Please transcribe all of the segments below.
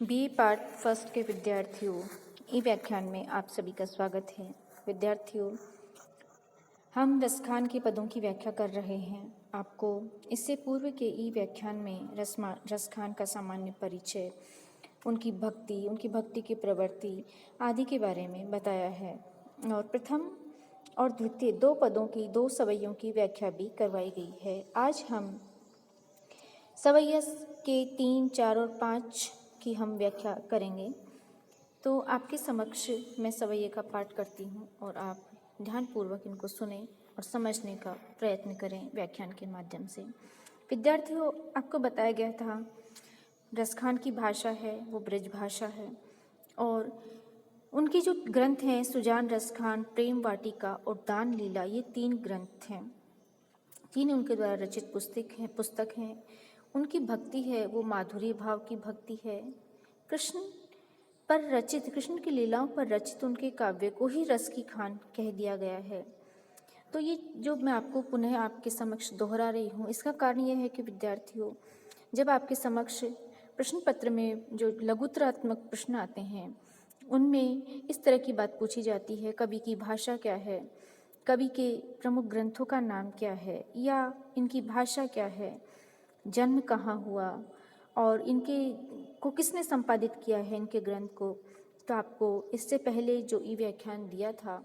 BA part first के विद्यार्थियों, ई व्याख्यान में आप सभी का स्वागत है। विद्यार्थियों, हम रसखान के पदों की व्याख्या कर रहे हैं। आपको इससे पूर्व के ई व्याख्यान में रसखान का सामान्य परिचय, उनकी भक्ति की प्रवृत्ति आदि के बारे में बताया है और प्रथम और द्वितीय दो पदों की दो सवैयों की व्याख्या भी करवाई गई है। आज हम सवैया के 3, 4 और 5 की हम व्याख्या करेंगे। तो आपके समक्ष मैं सवैये का पाठ करती हूँ और आप ध्यानपूर्वक इनको सुने और समझने का प्रयत्न करें व्याख्यान के माध्यम से। विद्यार्थियों, आपको बताया गया था रसखान की भाषा है वो ब्रज भाषा है और उनके जो ग्रंथ हैं सुजान रसखान, प्रेम वाटिका और दान लीला, ये 3 ग्रंथ हैं। 3 उनके द्वारा रचित पुस्तक हैं। उनकी भक्ति है वो माधुर्य भाव की भक्ति है। कृष्ण की लीलाओं पर रचित उनके काव्य को ही रस की खान कह दिया गया है। तो ये जो मैं आपको पुनः आपके समक्ष दोहरा रही हूँ, इसका कारण यह है कि विद्यार्थियों, जब आपके समक्ष प्रश्न पत्र में जो लघुतरात्मक प्रश्न आते हैं उनमें इस तरह की बात पूछी जाती है, कवि की भाषा क्या है, कवि के प्रमुख ग्रंथों का नाम क्या है या इनकी भाषा क्या है, जन्म कहाँ हुआ और इनके को किसने संपादित किया है इनके ग्रंथ को। तो आपको इससे पहले जो ई व्याख्यान दिया था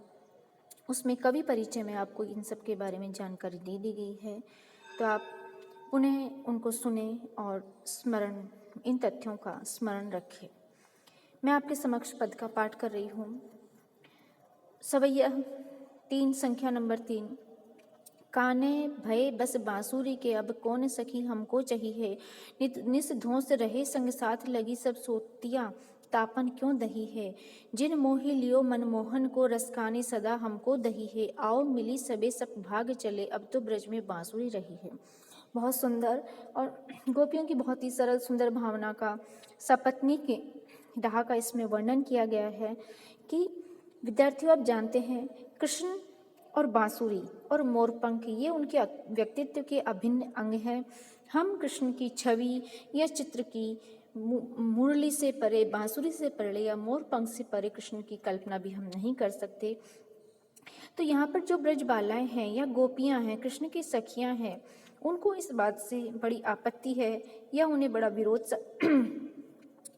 उसमें कवि परिचय में आपको इन सब के बारे में जानकारी दे दी गई है। तो आप पुनः उनको सुने और इन तथ्यों का स्मरण रखें। मैं आपके समक्ष पद का पाठ कर रही हूँ। सवैया 3, संख्या नंबर 3। काने भय बस बांसुरी के, अब कौन सखी हमको चाहिए। निस धोस रहे संग साथ, लगी सब सोतियाँ तापन क्यों दही है। जिन मोहि लियो मनमोहन को, रसकानी सदा हमको दही है। आओ मिली सबे सब भाग चले, अब तो ब्रज में बांसुरी रही है। बहुत सुंदर और गोपियों की बहुत ही सरल सुंदर भावना का, सपत्नी के डाह का इसमें वर्णन किया गया है कि विद्यार्थियों, आप जानते हैं कृष्ण और बांसुरी और मोरपंख ये उनके व्यक्तित्व के अभिन्न अंग हैं। हम कृष्ण की छवि या चित्र की मुरली से परे, बांसुरी से परे या मोरपंख से परे कृष्ण की कल्पना भी हम नहीं कर सकते। तो यहाँ पर जो ब्रज बालाएं हैं या गोपियाँ हैं, कृष्ण की सखियाँ हैं, उनको इस बात से बड़ी आपत्ति है या उन्हें बड़ा विरोध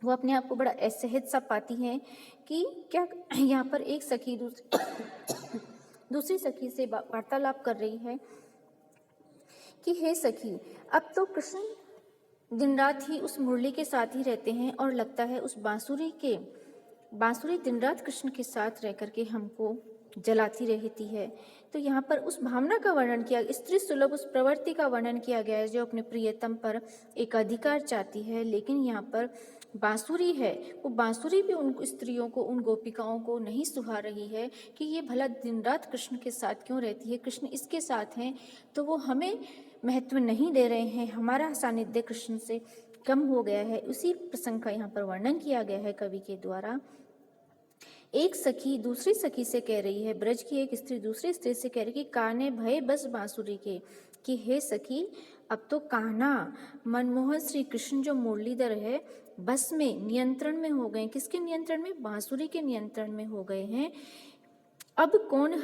वो अपने आप को बड़ा असहज सा पाती हैं कि क्या यहाँ पर एक सखी दूसरी सखी से वार्तालाप कर रही है कि हे सखी, अब तो कृष्ण दिन रात ही उस मुरली के साथ ही रहते हैं और लगता है उस बांसुरी दिन रात कृष्ण के साथ रह करके हमको जलाती रहती है। तो यहाँ पर उस भावना का वर्णन किया, स्त्री सुलभ उस प्रवृत्ति का वर्णन किया गया है जो अपने प्रियतम पर एक अधिकार चाहती है। लेकिन यहाँ पर बांसुरी है, वो बांसुरी भी उन स्त्रियों को, उन गोपिकाओं को नहीं सुहा रही है कि ये भला दिन रात कृष्ण के साथ क्यों रहती है, कृष्ण इसके साथ हैं तो वो हमें महत्व नहीं दे रहे हैं, हमारा सानिध्य कृष्ण से कम हो गया है। उसी प्रसंग का यहाँ पर वर्णन किया गया है कवि के द्वारा। एक सखी दूसरी सखी से कह रही है, ब्रज की एक स्त्री दूसरी स्त्री से कह रही कि काने भय बस बांसुरी के, कि हे सखी, अब तो कान्हा मनमोहन श्री कृष्ण जो मुरलीधर है बस में नियंत्रण में हो गए। किसके नियंत्रण में? बांसुरी के नियंत्रण में हो गए हैं। अब कौन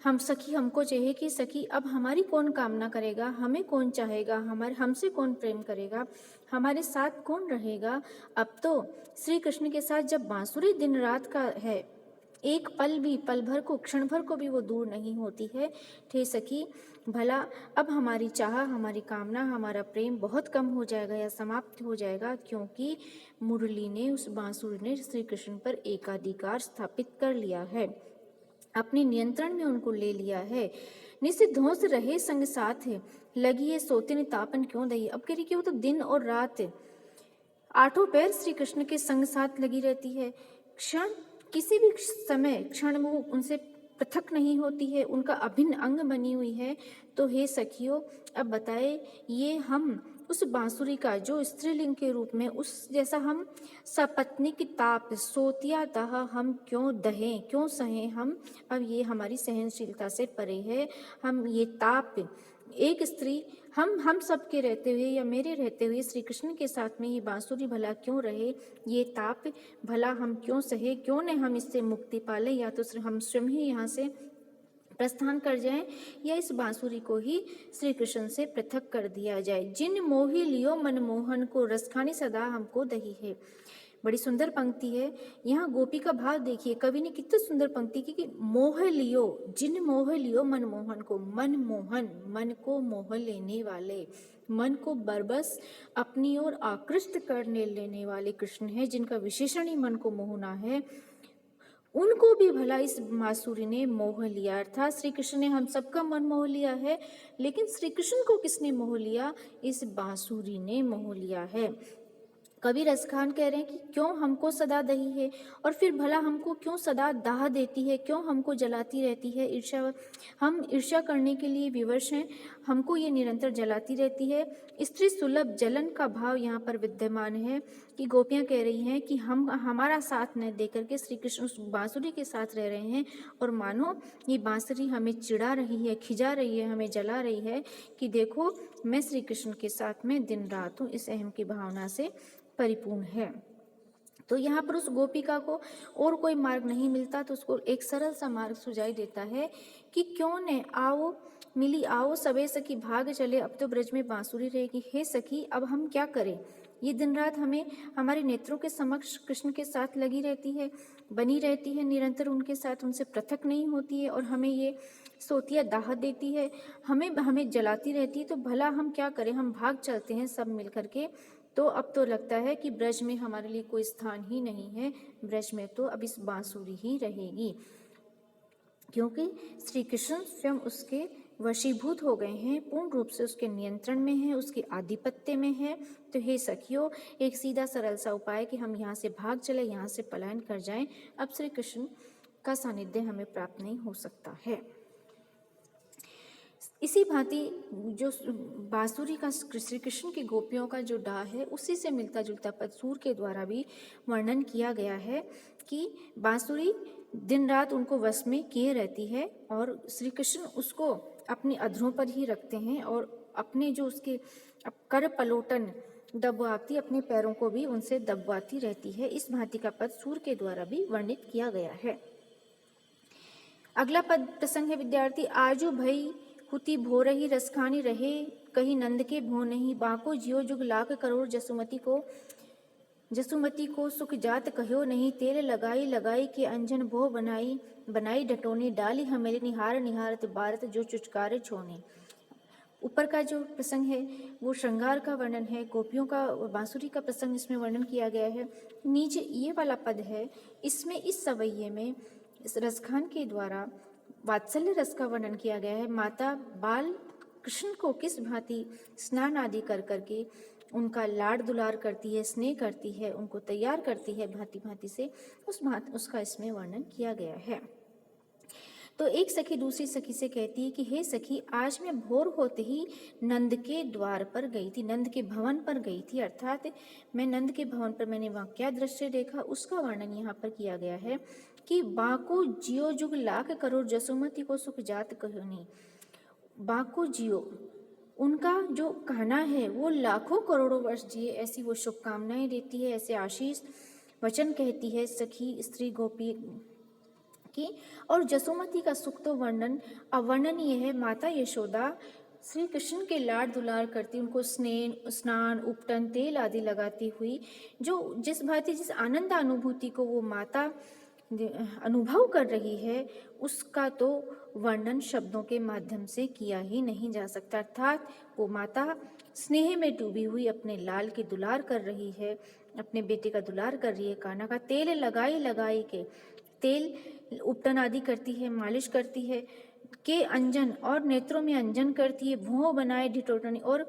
हम सखी हमको चाहिए कि सखी अब हमारी कौन कामना करेगा, हमें कौन चाहेगा, हमसे कौन प्रेम करेगा, हमारे साथ कौन रहेगा। अब तो श्री कृष्ण के साथ जब बांसुरी दिन रात का है, एक पल भर को, क्षण भर को भी वो दूर नहीं होती है। ठे सखी, भला अब हमारी चाह, हमारी कामना, हमारा प्रेम बहुत कम हो जाएगा या समाप्त हो जाएगा, क्योंकि मुरली ने, उस बांसुरी ने श्री कृष्ण पर एकाधिकार स्थापित कर लिया है, अपने नियंत्रण में उनको ले लिया है। निस्ध्वंस रहे संग साथ, लगी ये सोतिन तापन क्यों दही। अब कह रही कि वो तो दिन और रात आठों पैर श्री कृष्ण के संग साथ लगी रहती है, किसी भी समय क्षण वो उनसे पृथक नहीं होती है, उनका अभिन्न अंग बनी हुई है। तो हे सखियों, अब बताए ये हम उस बांसुरी का जो स्त्रीलिंग के रूप में उस जैसा हम सपत्नीक ताप सोतिया दह हम क्यों दहें, क्यों सहें हम। अब ये हमारी सहनशीलता से परे है। हम ये ताप एक स्त्री हम सब के रहते हुए या मेरे रहते हुए श्री कृष्ण के साथ में ये बांसुरी भला क्यों रहे, ये ताप भला हम क्यों सहे, क्यों न हम इससे मुक्ति पाले, या तो हम स्वयं ही यहाँ से प्रस्थान कर जाएं या इस बांसुरी को ही श्री कृष्ण से पृथक कर दिया जाए। जिन मोहि लियो मनमोहन को, रसखानी सदा हमको दही है। बड़ी सुंदर पंक्ति है। यहाँ गोपी का भाव देखिए, कवि ने कितनी सुंदर पंक्ति की कि मोह लियो, जिन मोह लियो मनमोहन को। मन मोहन, मन को मोह लेने वाले, मन को बरबस अपनी ओर आकृष्ट करने लेने वाले कृष्ण है, जिनका विशेषण ही मन को मोहना है। उनको भी भला इस बांसुरी ने मोह लिया, अर्थात श्री कृष्ण ने हम सबका मन मोह लिया है, लेकिन श्री कृष्ण को किसने मोह लिया? इस बांसुरी ने मोह लिया है। कवि रसखान कह रहे हैं कि क्यों हमको सदा दही है, और फिर भला हमको क्यों सदा दाह देती है, क्यों हमको जलाती रहती है। ईर्ष्या, हम ईर्ष्या करने के लिए विवश हैं, हमको ये निरंतर जलाती रहती है। स्त्री सुलभ जलन का भाव यहाँ पर विद्यमान है कि गोपियाँ कह रही हैं कि हम हमारा साथ न दे करके श्री कृष्ण उस बांसुरी के साथ रह रहे हैं, और मानो ये बांसुरी हमें चिढ़ा रही है, खिजा रही है, हमें जला रही है कि देखो मैं श्री कृष्ण के साथ में दिन रात हूँ। इस अहम की भावना से परिपूर्ण है। तो यहाँ पर उस गोपिका को और कोई मार्ग नहीं मिलता, तो उसको एक सरल सा मार्ग सुझाई देता है कि क्यों न आओ मिली आओ सबे सखी भाग चले, अब तो ब्रज में बांसुरी रहेगी। हे सखी, अब हम क्या करें? ये दिन रात हमें हमारे नेत्रों के समक्ष कृष्ण के साथ लगी रहती है, बनी रहती है, निरंतर उनके साथ, उनसे पृथक नहीं होती है, और हमें ये सोतिया दाह देती है, हमें जलाती रहती है। तो भला हम क्या करें? हम भाग चलते हैं सब मिल करके। तो अब तो लगता है कि ब्रज में हमारे लिए कोई स्थान ही नहीं है, ब्रज में तो अब इस बांसुरी ही रहेगी, क्योंकि श्री कृष्ण स्वयं उसके वशीभूत हो गए हैं, पूर्ण रूप से उसके नियंत्रण में है, उसके आधिपत्य में है। तो हे सखियों, एक सीधा सरल सा उपाय कि हम यहाँ से भाग चले, यहाँ से पलायन कर जाएं। अब श्री कृष्ण का सानिध्य हमें प्राप्त नहीं हो सकता है। इसी भांति जो बांसुरी का श्री कृष्ण की गोपियों का जो डाह है, उसी से मिलता जुलता पद सूर के द्वारा भी वर्णन किया गया है कि बांसुरी दिन रात उनको वश में किए रहती है, और श्री कृष्ण उसको अपने अधरों पर ही रखते हैं, और अपने जो उसके कर पलोटन दबवाती, अपने पैरों को भी उनसे दबवाती रहती है। इस भांति का पद सूर के द्वारा भी वर्णित किया गया है। अगला पद प्रसंग है विद्यार्थी, आजू भई हुति भोरही रसखानी रहे, कहीं नंद के भो नहीं, बाको जियो जुग लाख करोड़, जसुमती को सुख जात कहो नहीं, तेल लगाई लगाई के अंजन भो बनाई, बनाई डटोनी, डाली हमेली निहार निहारत बारत, जो चुचकारे छोने। ऊपर का जो प्रसंग है वो श्रृंगार का वर्णन है, गोपियों का बांसुरी का प्रसंग इसमें वर्णन किया गया है। नीचे ये वाला पद है, इसमें इस सवैये में इस रसखान के द्वारा वात्सल्य रस का वर्णन किया गया है। माता बाल कृष्ण को किस भांति स्नान आदि कर करके उनका लाड दुलार करती है, स्नेह करती है, उनको तैयार करती है भांति भांति से, उसका इसमें वर्णन किया गया है। तो एक सखी दूसरी सखी से कहती है कि हे सखी, आज मैं भोर होते ही नंद के द्वार पर गई थी, नंद के भवन पर गई थी, अर्थात मैं नंद के भवन पर मैंने वहाँ क्या दृश्य देखा उसका वर्णन यहाँ पर किया गया है कि बाको जियो जुग लाख करोड़, जसुमती को सुख जात कहोनी। बाको जियो, उनका जो कहना है वो लाखों करोड़ों वर्ष जिए, ऐसी वो शुभकामनाएं देती है, ऐसे आशीष वचन कहती है सखी स्त्री गोपी की। और जसोमती का सुख तो वर्णन अवर्णनीय है। माता यशोदा श्री कृष्ण के लाड दुलार करती, उनको स्नान उपटन तेल आदि लगाती हुई जो जिस भांति जिस आनंद अनुभूति को वो माता अनुभव कर रही है, उसका तो वर्णन शब्दों के माध्यम से किया ही नहीं जा सकता। अर्थात वो माता स्नेह में डूबी हुई अपने लाल के दुलार कर रही है, अपने बेटे का दुलार कर रही है। काना का तेल लगाई लगाई के, तेल उपटन आदि करती है, मालिश करती है, के अंजन और नेत्रों में अंजन करती है, भुओं बनाए ढिठोटनी, और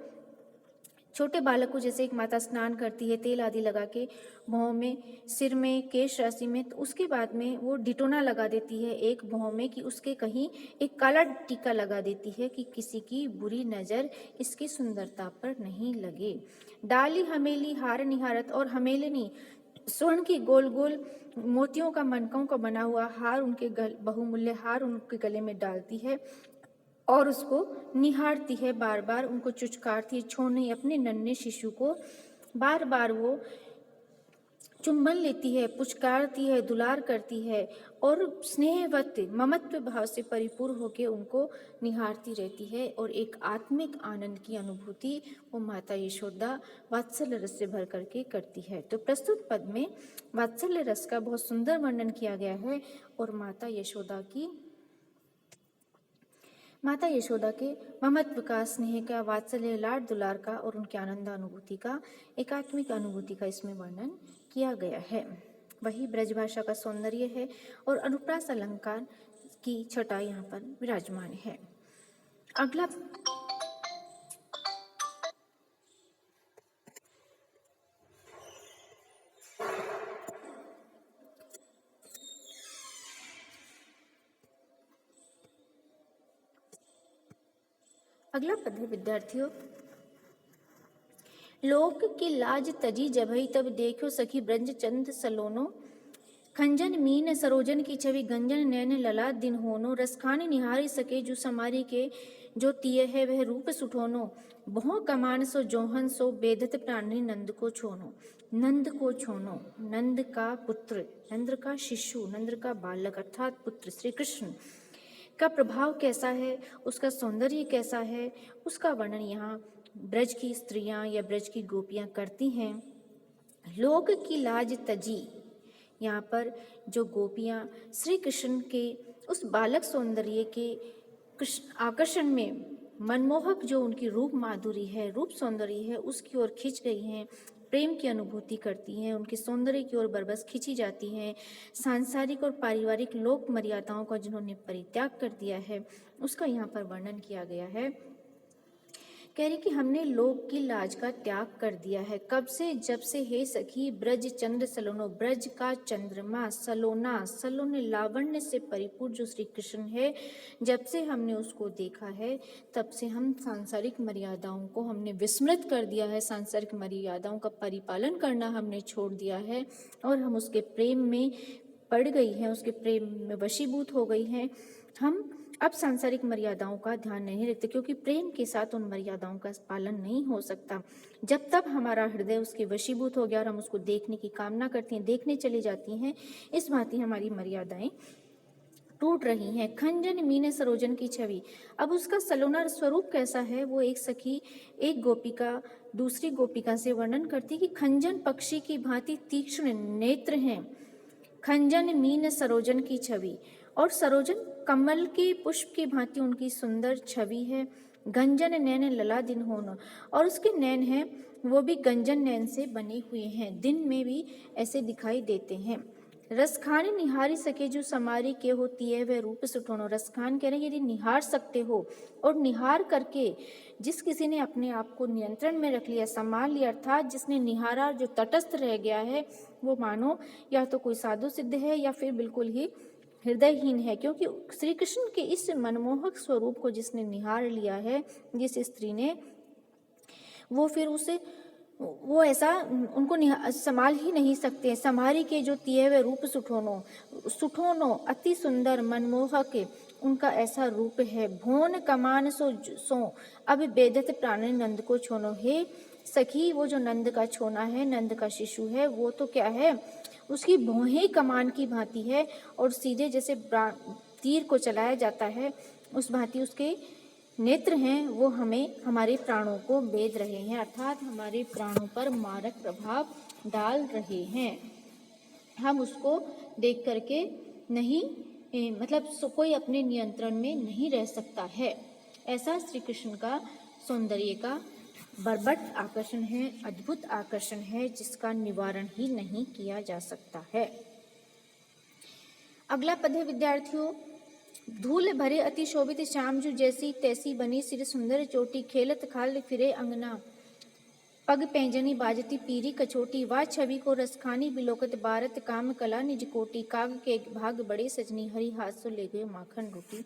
छोटे बालक को जैसे एक माता स्नान करती है तेल आदि लगा के भौं में, सिर में, केश राशि में, तो उसके बाद में वो डिटोना लगा देती है एक भौं में कि उसके कहीं एक काला टीका लगा देती है कि किसी की बुरी नज़र इसकी सुंदरता पर नहीं लगे। डाली हमेली हार निहारत, और हमेलिनी स्वर्ण की गोल गोल मोतियों का मनकों का बना हुआ हार, उनके बहुमूल्य हार उनके गले में डालती है। और उसको निहारती है, बार बार उनको चुचकारती है, छोड़ने अपने नन्हे शिशु को बार बार वो चुंबन लेती है, पुचकारती है, दुलार करती है और स्नेहवत ममत्व भाव से परिपूर्ण होकर उनको निहारती रहती है और एक आत्मिक आनंद की अनुभूति वो माता यशोदा वात्सल्य रस से भर करके करती है। तो प्रस्तुत पद में वात्सल्य रस का बहुत सुंदर वर्णन किया गया है और माता यशोदा के ममत्व का, स्नेह का, वात्सल्य, लाड दुलार का और उनके आनंद अनुभूति का, एकात्मिक अनुभूति का इसमें वर्णन किया गया है। वही ब्रजभाषा का सौंदर्य है और अनुप्रास अलंकार की छटा यहाँ पर विराजमान है। अगला पद है विद्यार्थियों, लोक की लाज तजी जभई तब देखो सखी ब्रज चंद सलोनो, खंजन मीन सरोजन की छवि गंजन नैन लला दिन होनो, रसखान निहारी सके जो समारी के जो तिय है वह रूप सुठोनो, बहु कमान सो जोहन सो बेदत प्राणी नंद को छोनो। नंद को छोनो, नंद का पुत्र, नंद का शिशु, नंद का बालक अर्थात पुत्र श्री कृष्ण का प्रभाव कैसा है, उसका सौंदर्य कैसा है, उसका वर्णन यहाँ ब्रज की स्त्रियां या ब्रज की गोपियां करती हैं। लोक की लाज तजी, यहाँ पर जो गोपियां श्री कृष्ण के उस बालक सौंदर्य के आकर्षण में मनमोहक जो उनकी रूप माधुरी है, रूप सौंदर्य है, उसकी ओर खिंच गई हैं, प्रेम की अनुभूति करती हैं, उनके सौंदर्य की ओर बरबस खिंची जाती हैं, सांसारिक और पारिवारिक लोक मर्यादाओं का जिन्होंने परित्याग कर दिया है, उसका यहाँ पर वर्णन किया गया है। कह रही कि हमने लोक की लाज का त्याग कर दिया है। कब से? जब से हे सखी ब्रज चंद्र सलोनो, ब्रज का चंद्रमा सलोना, सलोने लावण्य से परिपूर्ण जो श्री कृष्ण है, जब से हमने उसको देखा है तब से हम सांसारिक मर्यादाओं को हमने विस्मृत कर दिया है, सांसारिक मर्यादाओं का परिपालन करना हमने छोड़ दिया है और हम उसके प्रेम में पड़ गई हैं, उसके प्रेम में वशीभूत हो गई हैं। हम अब सांसारिक मर्यादाओं का ध्यान नहीं रखते क्योंकि प्रेम के साथ उन मर्यादाओं का पालन नहीं हो सकता। जब तक हमारा हृदय उसके वशीभूत हो गया और हम उसको देखने की कामना करती हैं, देखने चली जाती हैं, इस भांति हमारी मर्यादाएं टूट रही हैं। खंजन मीने सरोजन की छवि, अब उसका सलोना स्वरूप कैसा है, वो एक सखी एक गोपिका दूसरी गोपिका से वर्णन करती कि खंजन पक्षी की भांति तीक्ष्ण नेत्र हैं, खंजन मीन सरोजन की छवि, और सरोजन कमल के पुष्प की भांति उनकी सुंदर छवि है। गंजन नैन लला दिन होना, और उसके नैन हैं वो भी गंजन नैन से बने हुए हैं, दिन में भी ऐसे दिखाई देते हैं। रसखान निहारी सके जो समारी के होती है वह रूप सुठोनो, रसखान कह रहे हैं यदि निहार सकते हो और निहार करके जिस किसी ने अपने आप को नियंत्रण में रख लिया, संभाल लिया, अर्थात जिसने निहारा जो तटस्थ रह गया है वो मानो या तो कोई साधु सिद्ध है या फिर बिल्कुल ही हृदयहीन है, क्योंकि श्री कृष्ण के इस मनमोहक स्वरूप को जिसने निहार लिया है, जिस स्त्री ने, वो फिर उसे वो ऐसा उनको संभाल ही नहीं सकते। संभारी के जो तिये वे रूप सुठोनो, सुठोनो अति सुंदर मनमोहक उनका ऐसा रूप है। भोन कमान सो अब बेदत प्राणी नंद को छोनो, हे सखी वो जो नंद का छोना है, नंद का शिशु है, वो तो क्या है, उसकी भौहें कमान की भांति है और सीधे जैसे तीर को चलाया जाता है उस भांति उसके नेत्र हैं, वो हमें हमारे प्राणों को बेध रहे हैं, अर्थात हमारे प्राणों पर मारक प्रभाव डाल रहे हैं। हम उसको देख करके नहीं मतलब कोई अपने नियंत्रण में नहीं रह सकता है। ऐसा श्री कृष्ण का सौंदर्य का बरबट आकर्षण है, अद्भुत आकर्षण है, जिसका निवारण ही नहीं किया जा सकता है। अगला पद है विद्यार्थियों, धूल भरे अति शोभित श्याम जो जैसी तैसी बनी सिर सुंदर चोटी, खेलत खाल फिरे अंगना, पग पैंजनी बाजती पीरी कछोटी, वा छवि को रसखानी बिलोकत बारत, काम कला निज कोटी, काग के भाग बड़े सजनी, हरि हाथ सो ले गए माखन रोटी।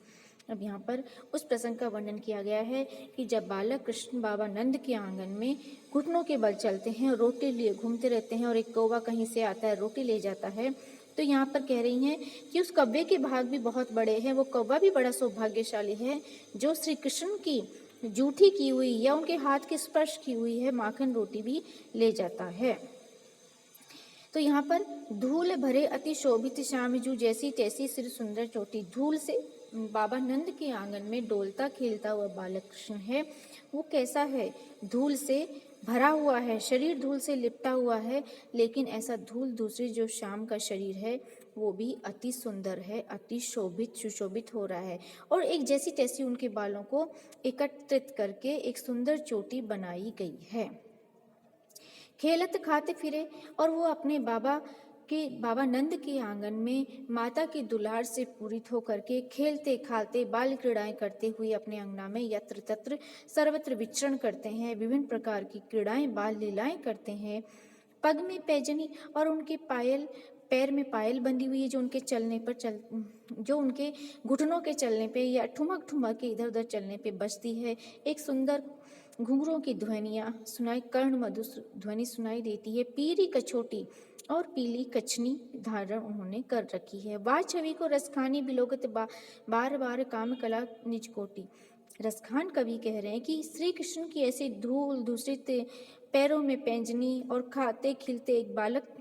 अब यहाँ पर उस प्रसंग का वर्णन किया गया है कि जब बालक कृष्ण बाबा नंद के आंगन में घुटनों के बल चलते हैं, रोटी लिए घूमते रहते हैं और एक कौवा कहीं से आता है रोटी ले जाता है, तो यहाँ पर कह रही हैं कि उस कौवे के भाग भी बहुत बड़े हैं, वो कौवा भी बड़ा सौभाग्यशाली है जो श्री कृष्ण की जूठी की हुई या उनके हाथ के स्पर्श की हुई है माखन रोटी भी ले जाता है। तो यहाँ पर धूल भरे अति शोभित श्याम जू जैसी तैसी सिर सुंदर चोटी। धूल से बाबा नंद के आंगन में डोलता खेलता हुआ बालक कृष्ण है, वो कैसा है? धूल से भरा हुआ है, शरीर धूल से लिपटा हुआ है, लेकिन ऐसा धूल दूसरी जो श्याम का शरीर है वो भी अति सुंदर है, अति शोभित सुशोभित हो रहा है। और एक जैसी तैसी उनके बालों को एकत्रित करके एक सुंदर चोटी बनाई गई है। खेलत खाते फिरे और वो अपने बाबा नंद के आंगन में माता की दुलार से पूरित होकर के खेलते खालते बाल क्रीड़ाएं करते हुए अपने अंगना में यत्र तत्र सर्वत्र विचरण करते हैं, विभिन्न प्रकार की क्रीड़ाएं बाल लीलाएं करते हैं। पग में पैजनी और उनके पैर में पायल बंधी हुई है जो उनके घुटनों के चलने पे या ठुमक ठुमक के इधर उधर चलने पे बजती है। एक सुंदर घुंघरों की ध्वनियाँ सुनाई, कर्ण मधुर ध्वनि सुनाई देती है। पीरी कछोटी और पीली कछनी धारण उन्होंने कर रखी है। वाह छवि को रसखानी बिलोकत बार बार काम कला निज कोटि। रसखान कवि कह रहे हैं कि श्री कृष्ण की ऐसी धूल दूषित पैरों में पैंजनी और खाते खिलते एक बालक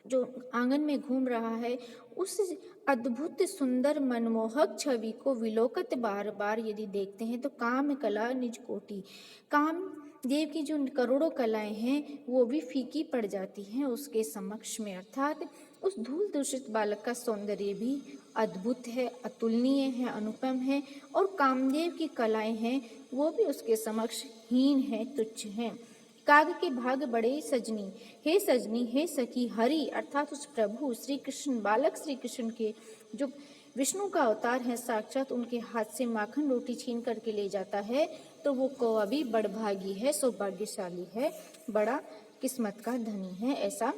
जो आंगन में घूम रहा है, उस अद्भुत सुंदर मनमोहक छवि को विलोकत बार बार यदि देखते हैं तो काम कला निज कोटि, काम देव की जो करोड़ों कलाएं हैं वो भी फीकी पड़ जाती हैं उसके समक्ष में। अर्थात उस धूल दूषित बालक का सौंदर्य भी अद्भुत है, अतुलनीय है, अनुपम है, और कामदेव की कलाएं हैं वो भी उसके समक्ष हीन है, तुच्छ हैं। काग के भाग बड़े सजनी हे सखी हरि, अर्थात उस प्रभु श्री कृष्ण बालक श्री कृष्ण के जो विष्णु का अवतार है साक्षात, उनके हाथ से माखन रोटी छीन करके ले जाता है तो वो कौवा भी बड़भागी है, सौभाग्यशाली है, बड़ा किस्मत का धनी है। ऐसा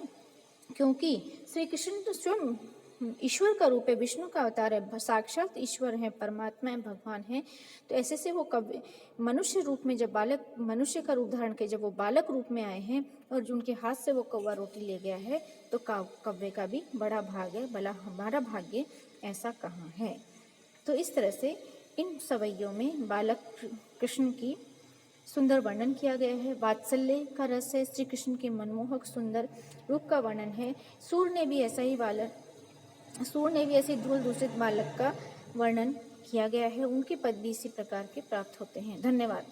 क्योंकि श्री कृष्ण तो स्वयं ईश्वर का रूप है, विष्णु का अवतार है, साक्षात ईश्वर है, परमात्मा है, भगवान है। तो ऐसे से वो मनुष्य रूप में जब मनुष्य का रूप धारण के जब वो बालक रूप में आए हैं और उनके हाथ से वो कौवा रोटी ले गया है तो कौवे का भी बड़ा भाग है, भला हमारा भाग्य ऐसा कहाँ है। तो इस तरह से इन सवैयों में बालक कृष्ण की सुंदर वर्णन किया गया है। वात्सल्य का रस है, श्री कृष्ण के मनमोहक सुंदर रूप का वर्णन है। सूर ने भी ऐसे धूल दूषित बालक का वर्णन किया गया है। उनके पद भी इसी प्रकार के प्राप्त होते हैं। धन्यवाद।